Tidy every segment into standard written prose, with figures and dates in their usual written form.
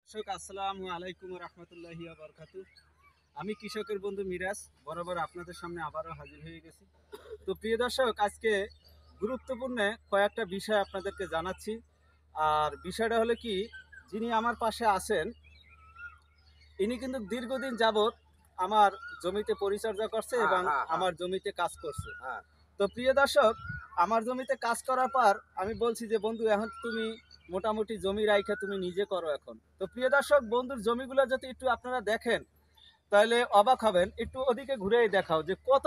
দর্শক আসসালামু আলাইকুম রহমতুল্লাহি বারকাতু। আমি কৃষকের বন্ধু মিরাজ বরাবর আপনাদের সামনে আবারও হাজির হয়ে গেছি। তো প্রিয় দর্শক, আজকে গুরুত্বপূর্ণ কয়েকটা বিষয় আপনাদেরকে জানাচ্ছি। আর বিষয়টা হলো কি, যিনি আমার পাশে আছেন ইনি কিন্তু দীর্ঘদিন যাবৎ আমার জমিতে পরিচর্যা করছে এবং আমার জমিতে কাজ করছে। তো প্রিয় দর্শক, আমার জমিতে কাজ করার পর আমি বলছি যে বন্ধু, এখন তুমি মোটামুটি জমি রাইখা তুমি নিজে করো এখন। তো প্রিয় দর্শক, বন্ধুর জমিগুলো যদি একটু আপনারা দেখেন তাহলে অবাক হবেন। একটু ওদিকে ঘুরে দেখাও যে কত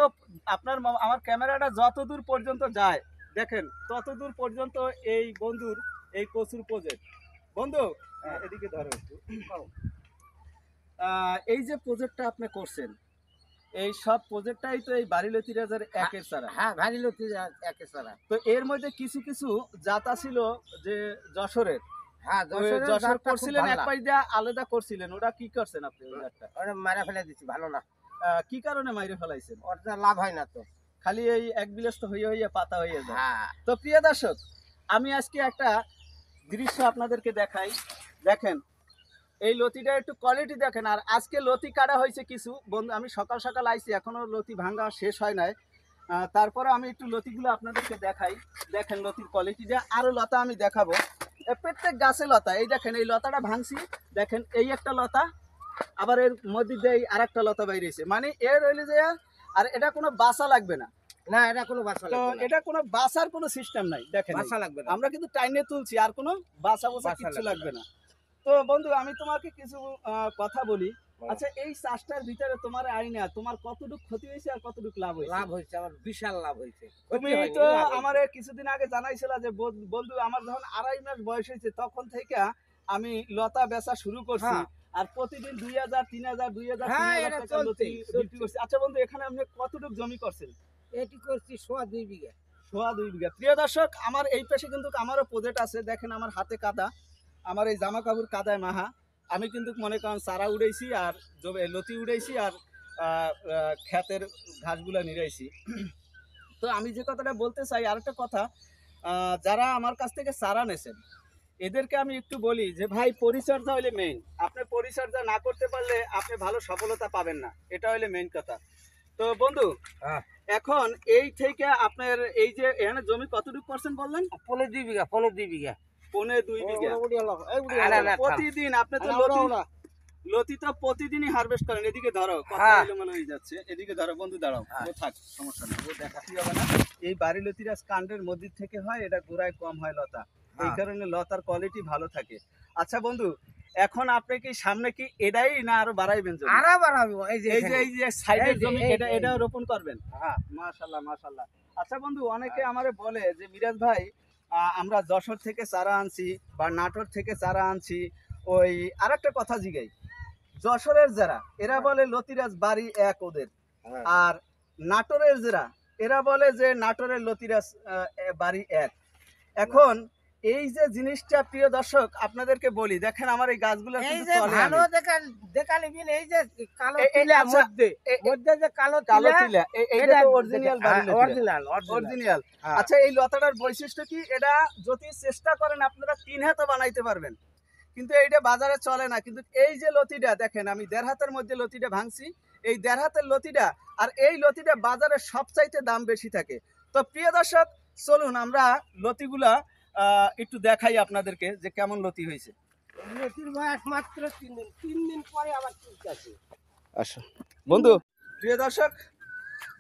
আপনার আমার ক্যামেরাটা যত দূর পর্যন্ত যায় দেখেন তত দূর পর্যন্ত এই বন্ধুর এই কচুর প্রজেক্ট। বন্ধু এদিকে ধরো একটু। এই যে প্রজেক্টটা আপনি করছেন, এই সব প্রজেক্টটাই তো এই বাড়িলতি রাজার একের ছাড়া। হ্যাঁ, বাড়িলতি একের ছাড়া। তো এর মধ্যে কিছু কিছু জাতা ছিল যে যশোরের। হ্যাঁ, যশোর করছিলেন, এক পাশ দিয়ে আলাদা করছিলেন, ওটা কি করছেন আপনি? ওই জাতটা ওটা মারা ফেলে দিচ্ছি, ভালো না। কি কারণে মাইরে ফেলাইছেন? ওটা লাভ হয় না তো, খালি এই এক বিলাস্ত হইয়া হইয়া পাতা হইয়া যায়। হ্যাঁ। তো প্রিয় দর্শক, আমি আজকে একটা দৃশ্য আপনাদেরকে দেখাই। দেখেন এই লতিটা একটু কোয়ালিটি দেখেন। আর আজকে লতি কাটা হয়েছে কিছু বন্ধু, আমি সকাল সকাল আইছি, এখনো লতি ভাঙা শেষ হয় নাই। তারপরে আমি একটু লতিগুলো আপনাদেরকে দেখাই। দেখেন লতির কোয়ালিটিটা, আরো লতা আমি দেখাবো। প্রত্যেক গাছে লতা, এই দেখেন এই লতাটা ভাঙছি, দেখেন এই একটা লতা, আবার এর মধ্যে দিয়ে আর একটা লতা বাইরেছে, মানে এর হইলে যে আর এটা কোনো বাসা লাগবে না। না, এটা কোনো বাসা তো লাগবে না। এটা কোনো বাসার কোনো সিস্টেম নাই। দেখেন বাসা লাগবে না। আমরা কিন্তু টাইনে তুলছি, আর কোনো বাসা বাসা কিছু লাগবে না। তো বন্ধু, আমি তোমাকে কিছু কথা বলি। আচ্ছা, এই চাষটার ভিতরে তোমার আইনা তোমার কতটুকু ক্ষতি হয়েছে আর কতটুকু লাভ হয়েছে? লাভ হয়েছে, আমার বিশাল লাভ হয়েছে। তুমি তো আমার কিছুদিন আগে জানাইছিলা যে বন্ধু, আমার যখন 2.5 মাস বয়স হয়েছে তখন থেকে আমি লতা বেচা শুরু করছি। আর প্রতিদিন 2000 3000 2000 3000 টাকা লতি বিক্রি করছি। আচ্ছা বন্ধু, এখানে আপনি কতটুকু জমি করছেন? এটি করছি 2.5 বিঘা। 2.5 বিঘা। প্রিয় দর্শক, আমার এই পাশে কিন্তু আমারও প্রজেক্ট আছে। দেখেন আমার হাতে কাদা, আমার এই জামা কাপড় কাদায় মাহা। আমি কিন্তু মনে করেন চারা উড়াইছি আর লতি উড়াইছি আর ক্ষেতের ঘাসগুলা নিরাইছি। তো আমি যে কথাটা বলতে চাই, আরেকটা কথা, যারা আমার কাছ থেকে চারা নেছেন এদেরকে আমি একটু বলি যে ভাই, পরিচর্যা হইলে মেইন। আপনি পরিচর্যা না করতে পারলে আপনি ভালো সফলতা পাবেন না, এটা হইলে মেইন কথা। তো বন্ধু, এখন এই থেকে আপনার এই যে এখানে জমি কতটুকু পার্সেন্ট বললেন? 2.5 বিঘা, 2.5 বিঘা। 2.5 বিঘা। প্রতিদিন আপনি তো লতি তো প্রতিদিনই হারভেস্ট করেন। এদিকে ধরো, কথা এলোমেলো হয়ে যাচ্ছে, এদিকে ধরো বন্ধু, দাঁড়াও, ও থাক, সমস্যা নেই, ও দেখাতেই হবে না। এই বাড়ি লতিরাজ কাণ্ডের মধ্যে থেকে হয়, এটা গোড়ায় কম হয় লতা, এই কারণে লতার কোয়ালিটি ভালো থাকে। আচ্ছা বন্ধু, এখন আপনি কি সামনে কি এটাই না আরো বাড়াইবেন জমি? আরো বাড়াবো। এই যে সাইডের জমি, এটা রোপণ করবেন? হ্যাঁ, মাশাআল্লাহ মাশাআল্লাহ। আচ্ছা বন্ধু, অনেকে আমারে বলে যে মিরাজ ভাই, আমরা যশোর থেকে চারা আনছি বা নাটোর থেকে চারা আনছি। ওই আরেকটা কথা জিগাই, যশোরের যারা এরা বলে লতিরাজ বাড়ি এক ওদের, আর নাটোরের যারা এরা বলে যে নাটোরের লতিরাজ বাড়ি এক। এখন এই যে জিনিসটা প্রিয় দর্শক আপনাদেরকে বলি, দেখেন আমার এই গাছগুলো এই যে ভালো দেখালিবিন, এই যে কালো তিলা মধ্যে যে কালো তিলা, এটা তো অরিজিনাল বাড়ি, অরিজিনাল। আচ্ছা, এই লতাটার বৈশিষ্ট্য কি? এটা যদি চেষ্টা করেন আপনারা 3 হাতও বানাইতে পারবেন, কিন্তু এইটা বাজারে চলে না। কিন্তু এই যে লতিটা দেখেন, আমি 1.5 হাতের মধ্যে লতিটা ভাঙছি, এই 1.5 হাতের লতিটা, আর এই লতিটা বাজারে সবচাইতে দাম বেশি থাকে। তো প্রিয় দর্শক, চলুন আমরা লতিগুলা একটু দেখাই আপনাদেরকে যে কেমন লতি হয়েছে। লতির বয়স মাত্র 3 দিন, 3 দিন পরে আবার চুলকাছে। আচ্ছা বন্ধু, প্রিয় দর্শক,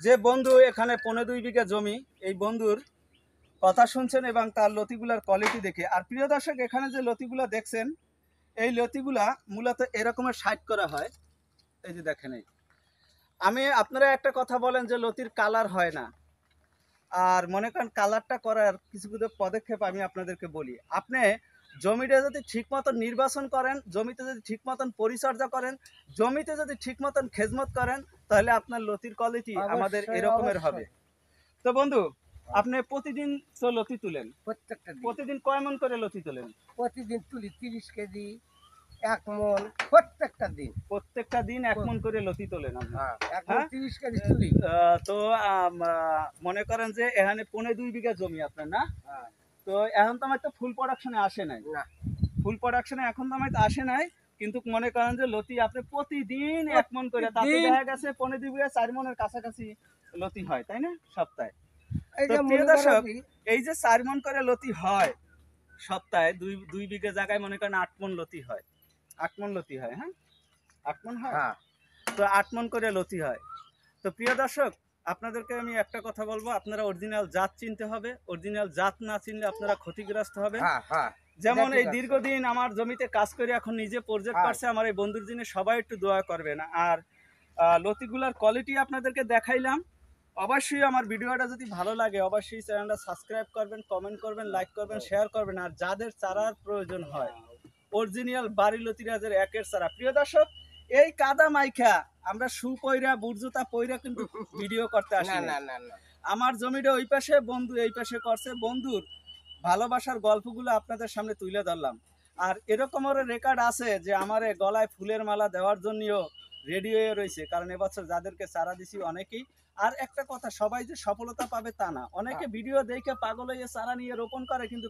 যে বন্ধু এখানে 2.5 বিঘা জমি, এই বন্ধুর কথা শুনছেন এবং তার লতিগুলার কোয়ালিটি দেখে। আর প্রিয় দর্শক, এখানে যে লতিগুলা দেখছেন, এই লতিগুলা মূলত এরকমের সাইড করা হয়। এই যে দেখেন, আমি আপনারা একটা কথা বলেন যে লতির কালার হয় না, আর মনে করেন কালারটা করার কিছু কিছু পদক্ষেপ আমি আপনাদেরকে বলি। আপনি জমিটা যদি ঠিক মতন নির্বাচন করেন, জমিতে যদি ঠিক মতন পরিচর্যা করেন, জমিতে যদি ঠিক মতন খেজমত করেন, তাহলে আপনার লতির কোয়ালিটি আমাদের এরকমের হবে। তো বন্ধু, আপনি প্রতিদিন তো লতি তুলেন, প্রতিদিন কয় মন করে লতি তোলেন? প্রতিদিন তুলি 30 কেজি, 1 মন, প্রত্যেকটা দিন 1 মন করে লতি তোলেন আপনি? 30 কেজি তুলি। তো মনে করেন যে এখানে 2.5 বিঘা জমি আপনার, না? তো এখন তো আমার তো ফুল প্রোডাকশনে আসে নাই, ফুল প্রোডাকশনে এখন তো আমার আসে নাই। কিন্তু মনে করেন যে লতি আপনি প্রতিদিন 1 মণ করে, তাতে প্রতিদিন। দেখা গেছে 15 বিঘা 4 মণের কাছাকাছি লতি হয়, তাই না সপ্তাহে? এই তো যে প্রিয় মনে করো দর্শক, কি, এই যে 4 মণ করে লতি হয় সপ্তাহে, 2 বিঘা জায়গায় মনে করেন 8 মণ লতি হয়। 8 মণ লতি হয়, হ্যাঁ 8 মণ হয়। হ্যাঁ তো 8 মণ করে লতি হয়। তো প্রিয় দর্শক, আপনাদেরকে আমি একটা কথা বলবো, আপনারা অরিজিনাল জাত চিনতে হবে। অরিজিনাল জাত না চিনলে আপনারা ক্ষতিগ্রস্ত হবেন। হ্যাঁ হ্যাঁ যেমন এটা ঠিক এই আছে। দীর্ঘদিন আমার জমিতে কাজ করে এখন নিজে প্রজেক্ট হ্যাঁ। পারছে, আমার এই বন্ধুর জন্য সবাই একটু দোয়া করবেন। আর লতিগুলার কোয়ালিটি আপনাদেরকে দেখাইলাম। অবশ্যই আমার ভিডিওটা যদি ভালো লাগে অবশ্যই চ্যানেলটা সাবস্ক্রাইব করবেন, কমেন্ট করবেন, লাইক করবেন, শেয়ার করবেন। আর যাদের চারার প্রয়োজন হয়, অরিজিনাল বাড়ি লতিরাজের একের চারা। প্রিয় দর্শক, এই কাদা মাইখা আমরা শু পইরা বুটজুতা পইরা কিন্তু ভিডিও করতে আসি না নাই। না না না আমার জমিটা ওই পাশে, বন্ধু এই পাশে করছে, বন্ধুর ভালোবাসার গল্পগুলো আপনাদের সামনে তুলে ধরলাম। আর এরকমেরও রেকর্ড আছে যে আমার গলায় ফুলের মালা দেওয়ার জন্যও রেডি হয়ে রয়েছে, কারণ এবছর যাদেরকে চারা দিছি অনেকেই। আর একটা কথা, সবাই যে সফলতা পাবে তা না, অনেকে ভিডিও দেখে পাগল হয়ে চারা নিয়ে রোপণ করে কিন্তু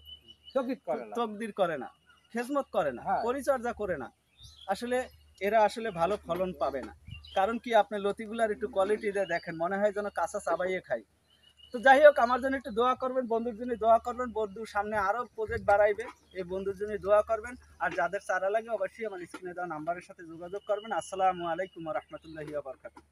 চকিত করে না। তকদির করে না, খেজমত করে না, হ্যাঁ। পরিচর্যা করে না। আসলে এরা আসলে ভালো ফলন পাবে না। কারণ কি, আপনি লতিগুলার একটু কোয়ালিটি দিয়ে দেখেন, মনে হয় যেন কাঁচা চাবাইয়ে খাই। তো যাই হোক, আমার জন্য একটু দোয়া করবেন, বন্ধুর জন্য দোয়া করবেন। বন্ধুর সামনে আরো প্রজেক্ট বাড়াইবে, এই বন্ধুর জন্য দোয়া করবেন। আর যাদের চারা লাগে অবশ্যই আমার স্ক্রিনে দেওয়া নাম্বারের সাথে যোগাযোগ করবেন। আসসালামু আলাইকুম ওয়া রাহমাতুল্লাহি ওয়া বারাকাতুহু।